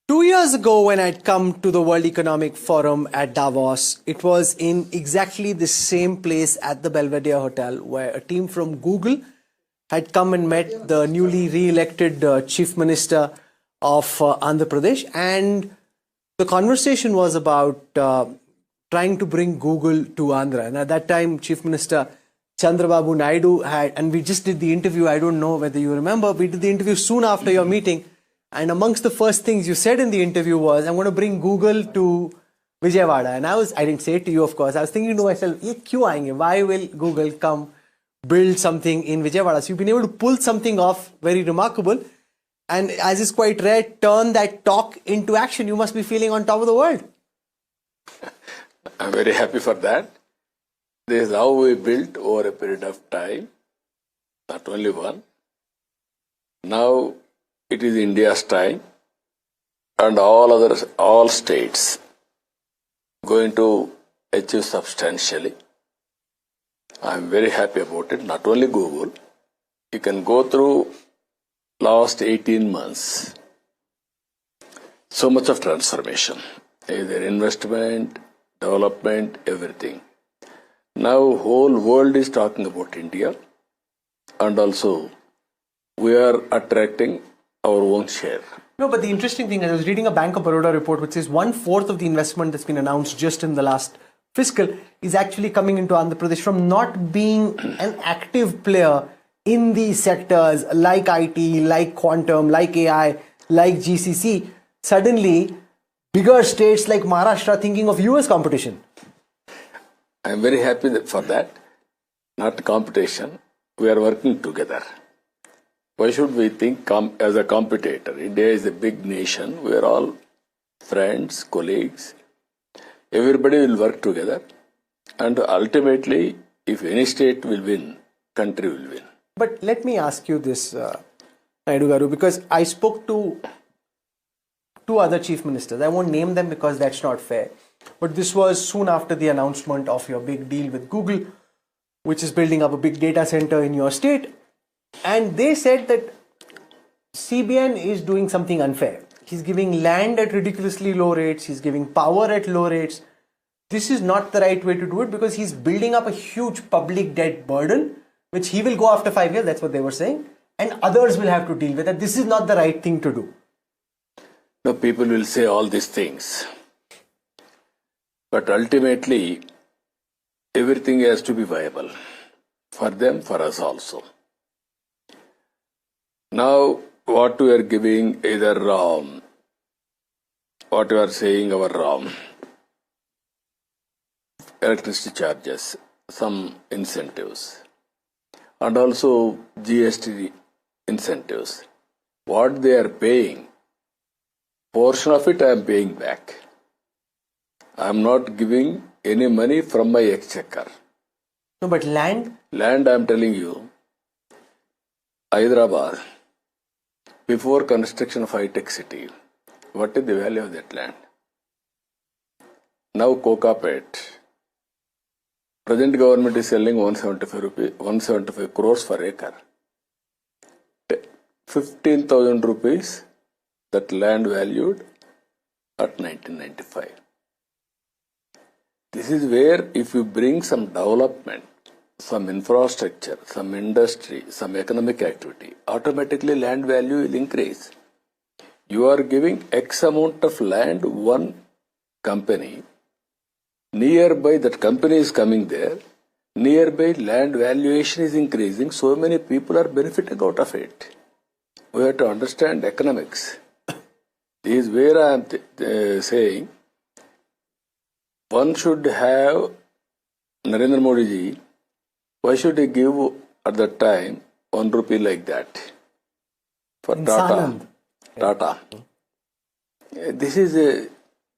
2 years ago, when I'd come to the World Economic Forum at Davos, it was in exactly the same place at the Belvedere Hotel where a team from Google had come and met the newly re-elected Chief Minister of Andhra Pradesh. And the conversation was about trying to bring Google to Andhra. And at that time, Chief Minister Chandrababu Naidu had, and we just did the interview, I don't know whether you remember, we did the interview soon after your meeting. And amongst the first things you said in the interview was, I'm going to bring Google to Vijayawada. And I didn't say it to you, of course. I was thinking to myself, ye kyun aayenge? Why will Google come build something in Vijayawada? So you've been able to pull something off very remarkable. And as is quite rare, turn that talk into action. You must be feeling on top of the world. I'm very happy for that. This is how we built over a period of time, not only one. Now it is India's time, and all states going to achieve substantially. I'm very happy about it. Not only Google, you can go through last 18 months. So much of transformation, either investment, development, everything. Now whole world is talking about India, and also we are attracting our own share. No, but the interesting thing is I was reading a Bank of Baroda report which says 1/4 of the investment that's been announced just in the last fiscal is actually coming into Andhra Pradesh from not being an active player in these sectors like IT, like quantum, like AI, like GCC. Suddenly, bigger states like Maharashtra thinking of US competition. I'm very happy for that. Not competition. We are working together. Why should we think as a competitor? India is a big nation. We are all friends, colleagues. Everybody will work together. And ultimately, if any state will win, country will win. But let me ask you this, Naidu Garu, because I spoke to two other chief ministers. I won't name them because that's not fair. But this was soon after the announcement of your big deal with Google, which is building up a big data center in your state. And they said that CBN is doing something unfair. He's giving land at ridiculously low rates. He's giving power at low rates. This is not the right way to do it because he's building up a huge public debt burden, which he will go after 5 years. That's what they were saying. And others will have to deal with it. This is not the right thing to do. No, people will say all these things. But ultimately, everything has to be viable. For them, for us also. Now, what we are giving, either what we are saying, our electricity charges, some incentives, and also GST incentives. What they are paying, portion of it I am paying back. I am not giving any money from my exchequer. No, but land? Land, I am telling you, Hyderabad, before construction of high-tech city, what is the value of that land? Now Kokapet, present government is selling 175 crores per acre. 15,000 rupees, that land valued at 1995. This is where if you bring some development, some infrastructure, some industry, some economic activity, automatically land value will increase. You are giving X amount of land, one company, nearby that company is coming there, nearby land valuation is increasing, so many people are benefiting out of it. We have to understand economics. This is where I am saying, one should have Narendra Modi ji. Why should he give at that time 1 rupee like that for Tata? This is a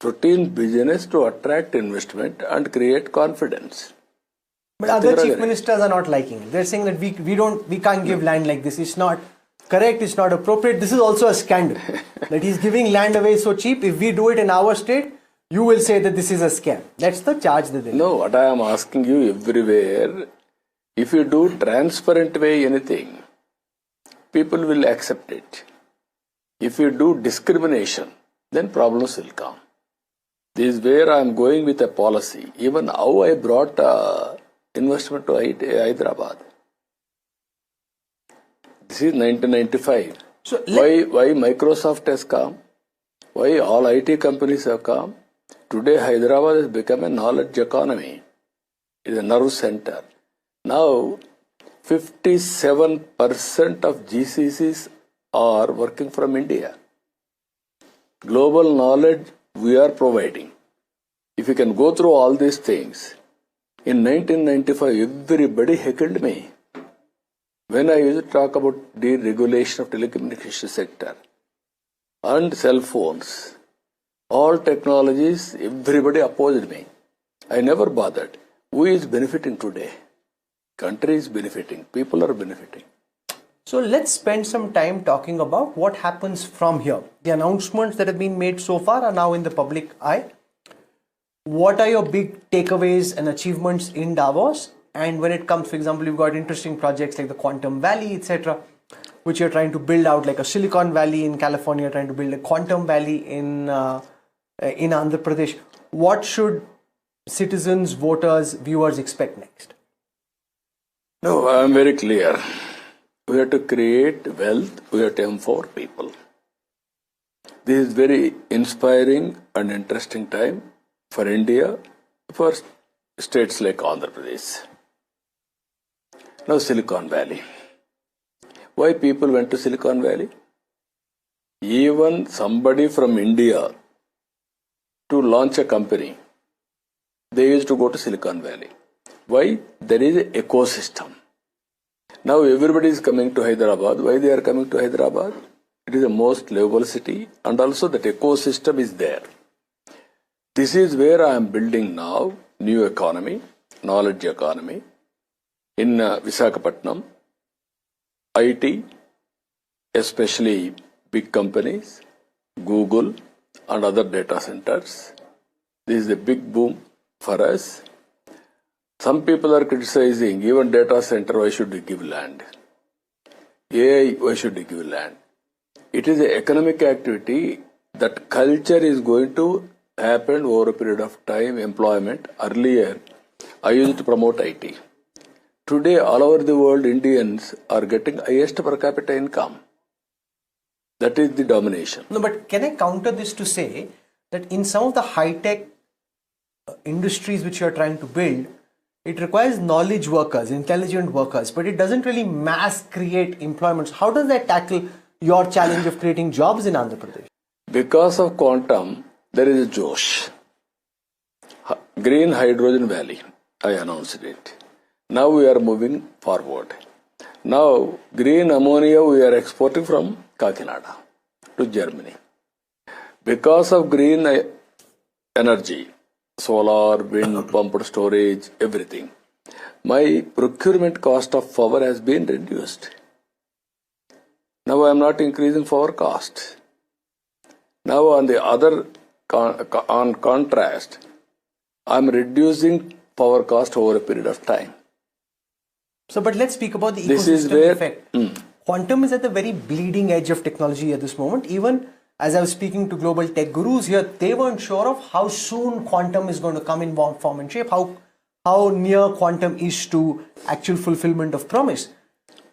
routine business to attract investment and create confidence. But other chief ministers are not liking it. They're saying that we can't give land like this. It's not correct. It's not appropriate. This is also a scandal that he's giving land away so cheap. If we do it in our state, you will say that this is a scam. That's the charge that they. No, what I am asking you everywhere. If you do transparent way anything, people will accept it. If you do discrimination, then problems will come. This is where I am going with a policy. Even how I brought investment to Hyderabad. This is 1995. So why Microsoft has come? Why all IT companies have come? Today Hyderabad has become a knowledge economy. It is a nerve center. Now 57% of GCCs are working from India. Global knowledge we are providing. If you can go through all these things, in 1995 everybody heckled me when I used to talk about deregulation of telecommunication sector and cell phones. All technologies, everybody opposed me. I never bothered. Who is benefiting today? Country is benefiting. People are benefiting. So let's spend some time talking about what happens from here. The announcements that have been made so far are now in the public eye. What are your big takeaways and achievements in Davos? And when it comes, for example, you've got interesting projects like the Quantum Valley, etc., which you're trying to build out, like a Silicon Valley in California, trying to build a Quantum Valley in Andhra Pradesh. What should citizens, voters, viewers expect next? No, I'm very clear. We have to create wealth. We have to empower people. This is very inspiring and interesting time for India, for states like Andhra Pradesh. Now Silicon Valley. Why people went to Silicon Valley? Even somebody from India to launch a company, they used to go to Silicon Valley. Why? There is an ecosystem. Now everybody is coming to Hyderabad. Why they are coming to Hyderabad? It is the most livable city and also that ecosystem is there. This is where I am building now new economy, knowledge economy in Visakhapatnam, IT, especially big companies, Google and other data centers. This is a big boom for us. Some people are criticizing even data center, why should we give land? AI, why should we give land? It is an economic activity that culture is going to happen over a period of time, employment. Earlier, I used to promote IT. Today, all over the world, Indians are getting highest per capita income. That is the domination. No, but can I counter this to say that in some of the high-tech industries which you are trying to build, it requires knowledge workers, intelligent workers, but it doesn't really mass create employments. How does that tackle your challenge of creating jobs in Andhra Pradesh? Because of quantum, there is a Josh. Green Hydrogen Valley, I announced it. Now we are moving forward. Now, green ammonia we are exporting from Kakinada to Germany. Because of green energy, solar, wind, pumped storage, everything, my procurement cost of power has been reduced. Now I am not increasing power cost. Now on the other, on contrast, I am reducing power cost over a period of time. So, but let's speak about the This is ecosystem where, effect. Quantum is at the very bleeding edge of technology at this moment. Even as I was speaking to global tech gurus here, they weren't sure of how soon quantum is going to come in form and shape, how near quantum is to actual fulfillment of promise.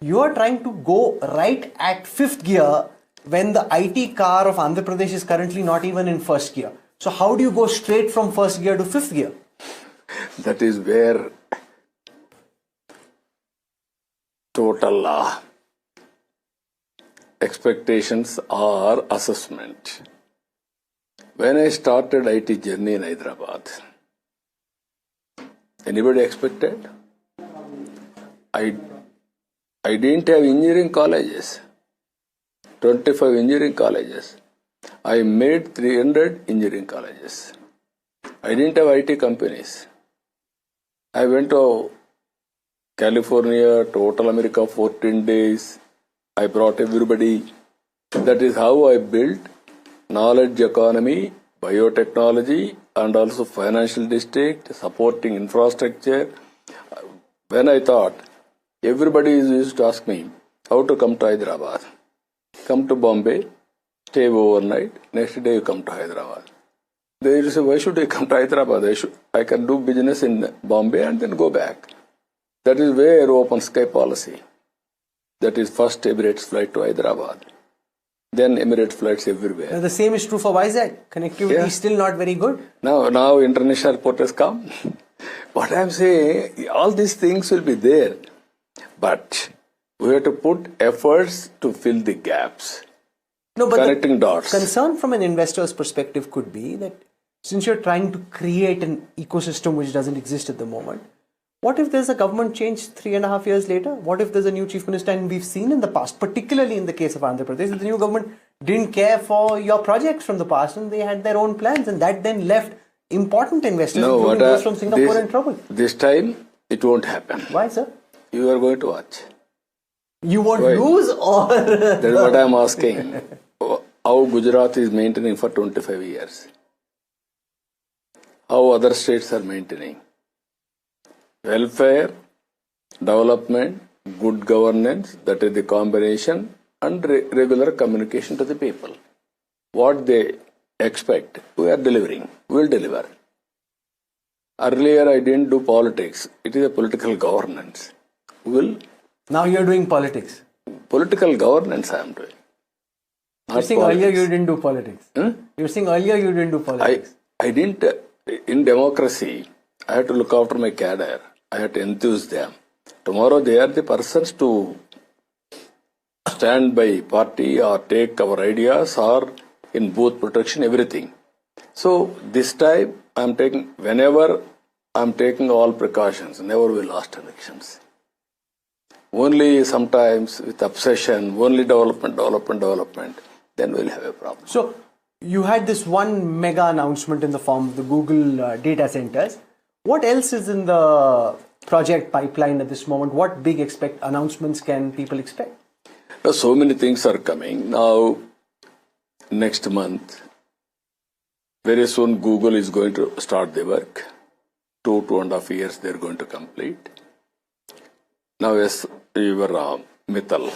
You are trying to go right at fifth gear when the IT car of Andhra Pradesh is currently not even in first gear. So how do you go straight from first gear to fifth gear? That is where total expectations or assessment. When I started IT journey in Hyderabad, anybody expected? I didn't have engineering colleges, 25 engineering colleges. I made 300 engineering colleges. I didn't have IT companies. I went to California, total America, 14 days. I brought everybody. That is how I built knowledge economy, biotechnology, and also financial district, supporting infrastructure. When I thought, everybody used to ask me how to come to Hyderabad. Come to Bombay, stay overnight, next day you come to Hyderabad. They will say, why should I come to Hyderabad? I can do business in Bombay and then go back. That is where open sky policy. That is first Emirates flight to Hyderabad. Then Emirates flights everywhere. Now, the same is true for Vizag. Connectivity is still not very good. Now international porters come. What I am saying, all these things will be there. But we have to put efforts to fill the gaps. No, but connecting dots. Concern from an investor's perspective could be that since you're trying to create an ecosystem which doesn't exist at the moment, what if there's a government change 3.5 years later? What if there's a new chief minister? And we've seen in the past, particularly in the case of Andhra Pradesh, that the new government didn't care for your projects from the past and they had their own plans, and that then left important investors, including those from Singapore, in trouble. This time, it won't happen. Why, sir? You are going to watch. You won't lose, or... That is what I am asking. How Gujarat is maintaining for 25 years. How other states are maintaining. Welfare, development, good governance, that is the combination, and regular communication to the people. What they expect, we are delivering. We will deliver. Earlier I didn't do politics. It is a political governance. Now you are doing politics. Political governance I am doing. You're saying earlier you didn't do politics. You're saying earlier you didn't do politics. I didn't. In democracy, I had to look after my cadre. I had to enthuse them. Tomorrow they are the persons to stand by party or take our ideas or in booth protection, everything. So this time whenever I'm taking all precautions, never we lost elections. Only sometimes with obsession, only development, then we'll have a problem. So you had this one mega announcement in the form of the Google data centers. What else is in the project pipeline at this moment? What big announcements can people expect? So many things are coming. Now, next month, very soon Google is going to start the work. 2.5 years they are going to complete. Now, yes, your Mittal.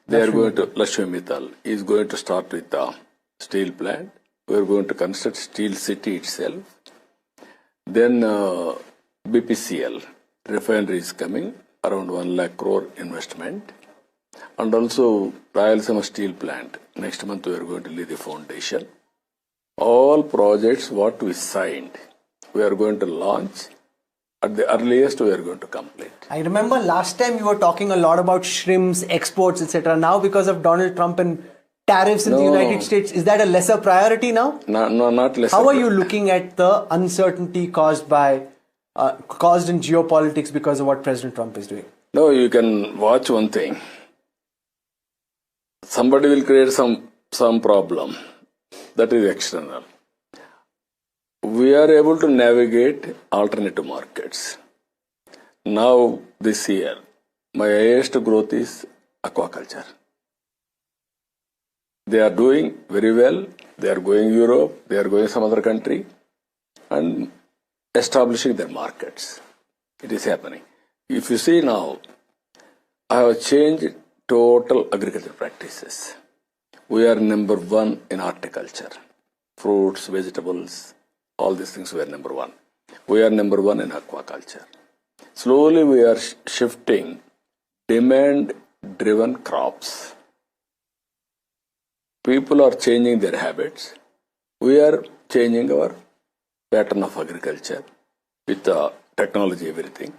They are going to, Lakshmi Mittal is going to start with the steel plant. We are going to construct Steel City itself. Then BPCL refinery is coming, around 1 lakh crore investment. And also Rayalaseema Steel Plant. Next month we are going to lay the foundation. All projects what we signed, we are going to launch. At the earliest we are going to complete. I remember last time you were talking a lot about shrimps, exports, etc. Now because of Donald Trump and tariffs in the United States, is that a lesser priority now? No, not lesser. How are you looking at the uncertainty caused in geopolitics because of what President Trump is doing? No, you can watch one thing. Somebody will create some problem. That is external. We are able to navigate alternative markets. Now, this year, my highest growth is aquaculture. They are doing very well. They are going Europe, they are going some other country and establishing their markets. It is happening. If you see now, I have changed total agriculture practices. We are number 1 in horticulture. Fruits, vegetables, all these things we are number 1. We are number 1 in aquaculture. Slowly we are shifting demand-driven crops. People are changing their habits. We are changing our pattern of agriculture with the technology, everything.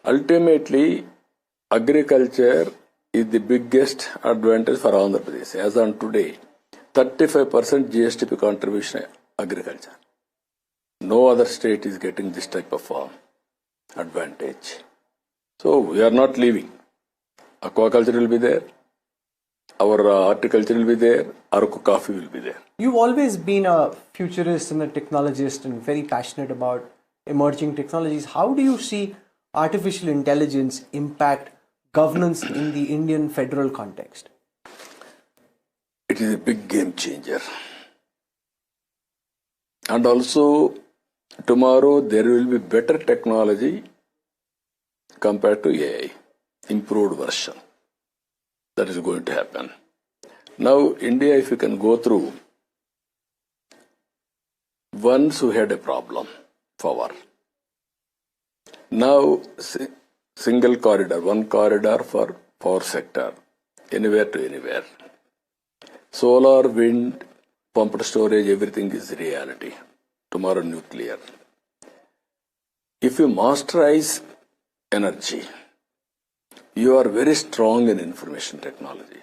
Ultimately, agriculture is the biggest advantage for Andhra Pradesh. As on today, 35% GSTP contribution agriculture. No other state is getting this type of advantage. So we are not leaving. Aquaculture will be there. Our horticulture will be there. Araku coffee will be there. You've always been a futurist and a technologist and very passionate about emerging technologies. How do you see artificial intelligence impact governance in the Indian federal context? It is a big game changer. And also, tomorrow there will be better technology compared to AI, improved version. That is going to happen. Now, India, if you can go through, once we had a problem, power. Now, single corridor, one corridor for power sector, anywhere to anywhere. Solar, wind, pumped storage, everything is reality. Tomorrow, nuclear. If you masterize energy, you are very strong in information technology.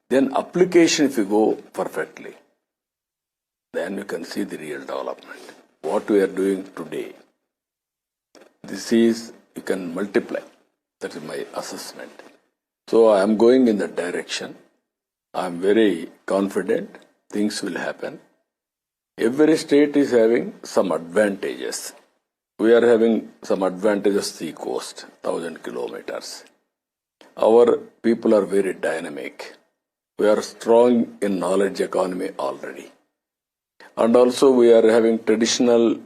Then application, if you go perfectly, then you can see the real development. What we are doing today, this is, you can multiply. That is my assessment. So I am going in that direction. I am very confident things will happen. Every state is having some advantages. We are having some advantages sea coast, 1,000 kilometers. Our people are very dynamic. We are strong in knowledge economy already. And also we are having traditional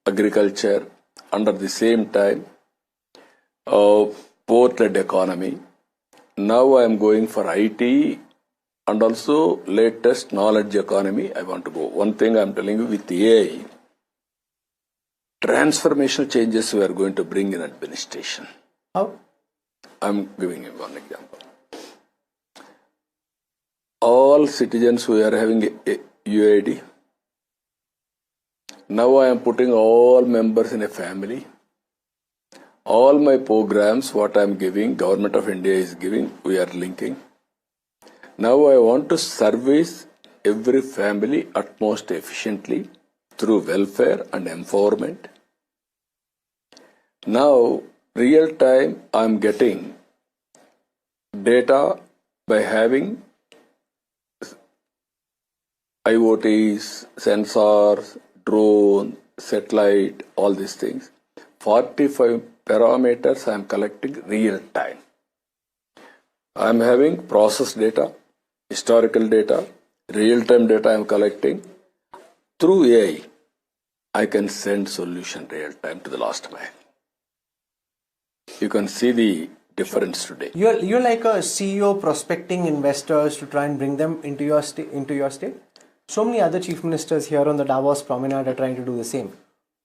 agriculture under the same time, port-led economy. Now I am going for IT and also latest knowledge economy. I want to go. One thing I am telling you with AI, transformational changes we are going to bring in administration. How? I am giving you one example. All citizens we are having a UID. Now I am putting all members in a family. All my programs, what I am giving, Government of India is giving, we are linking. Now I want to service every family utmost efficiently through welfare and empowerment. Now, real time, I am getting data by having IoTs, sensors, drone, satellite, all these things. 45 parameters I am collecting real time. I am having process data, historical data, real time data I am collecting. Through AI, I can send solution real time to the last mile. You can see the difference today. You're like a CEO prospecting investors to try and bring them into your state. So many other chief ministers here on the Davos promenade are trying to do the same.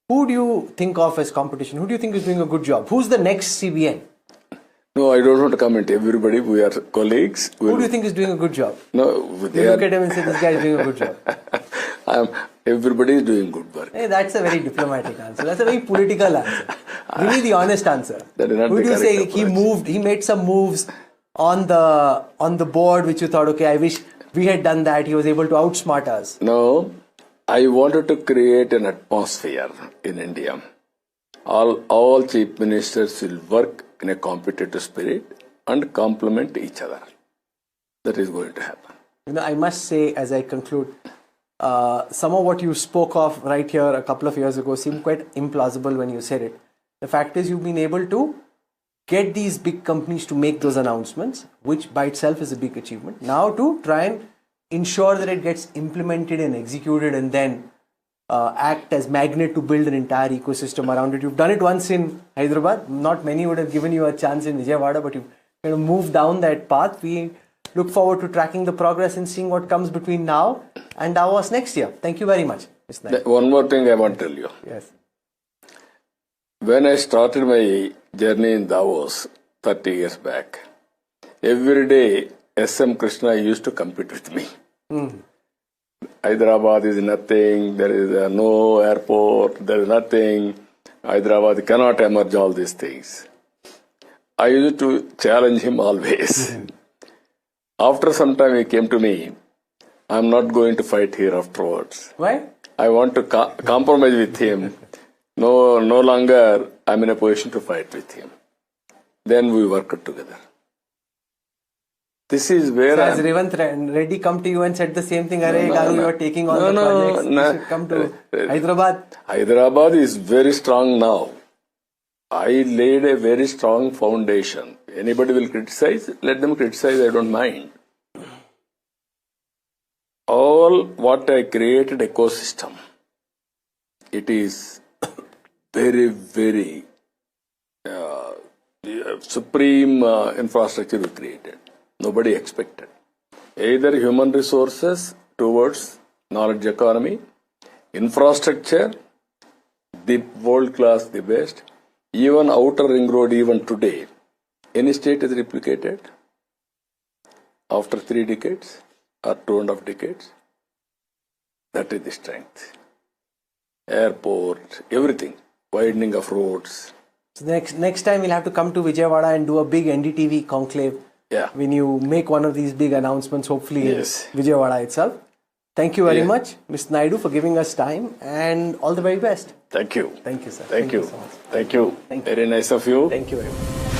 Who do you think of as competition? Who do you think is doing a good job? Who's the next CBN? No, I don't want to comment. Everybody, we are colleagues. Who do you think is doing a good job? No, you look at him and say, this guy is doing a good job. Everybody is doing good work. Hey, that's a very diplomatic answer. That's a very political answer. Give me the honest answer. That is not Who do you say approach. he made some moves on the board which you thought, okay, I wish we had done that. He was able to outsmart us. No, I wanted to create an atmosphere in India. All chief ministers will work in a competitive spirit and complement each other. That is going to happen. I must say, as I conclude, some of what you spoke of right here a couple of years ago seemed quite implausible when you said it. The fact is you've been able to get these big companies to make those announcements, which by itself is a big achievement. Now to try and ensure that it gets implemented and executed and then act as magnet to build an entire ecosystem around it. You've done it once in Hyderabad. Not many would have given you a chance in Vijayawada, but you've kind of moved down that path. We look forward to tracking the progress and seeing what comes between now and Davos next year. Thank you very much. One more thing I want to tell you. Yes. When I started my journey in Davos 30 years back, every day SM Krishna used to compete with me. Hyderabad is nothing, there is no airport, there is nothing. Hyderabad cannot emerge all these things. I used to challenge him always. After some time he came to me, I am not going to fight here afterwards. Why? I want to compromise with him. No longer I am in a position to fight with him. Then we worked together. This is where so has Revant Reddy come to you and said the same thing? Garu, you are taking on the projects. You should come to Hyderabad. Hyderabad is very strong now. I laid a very strong foundation. Anybody will criticize, let them criticize, I don't mind. All what I created ecosystem, it is very, very supreme infrastructure we created. Nobody expected. Either human resources towards knowledge economy, infrastructure, the world class, the best, even outer ring road, even today. Any state is replicated after 3 decades or 2.5 decades. That is the strength. Airport, everything, widening of roads. So next time we'll have to come to Vijayawada and do a big NDTV conclave. Yeah. When you make one of these big announcements, hopefully Yes. in Vijayawada itself. Thank you very Yeah. much, Mr. Naidu, for giving us time, and all the very best. Thank you. Thank you, sir. Thank you. So much. Thank you. Thank you. Very nice of you. Thank you very much.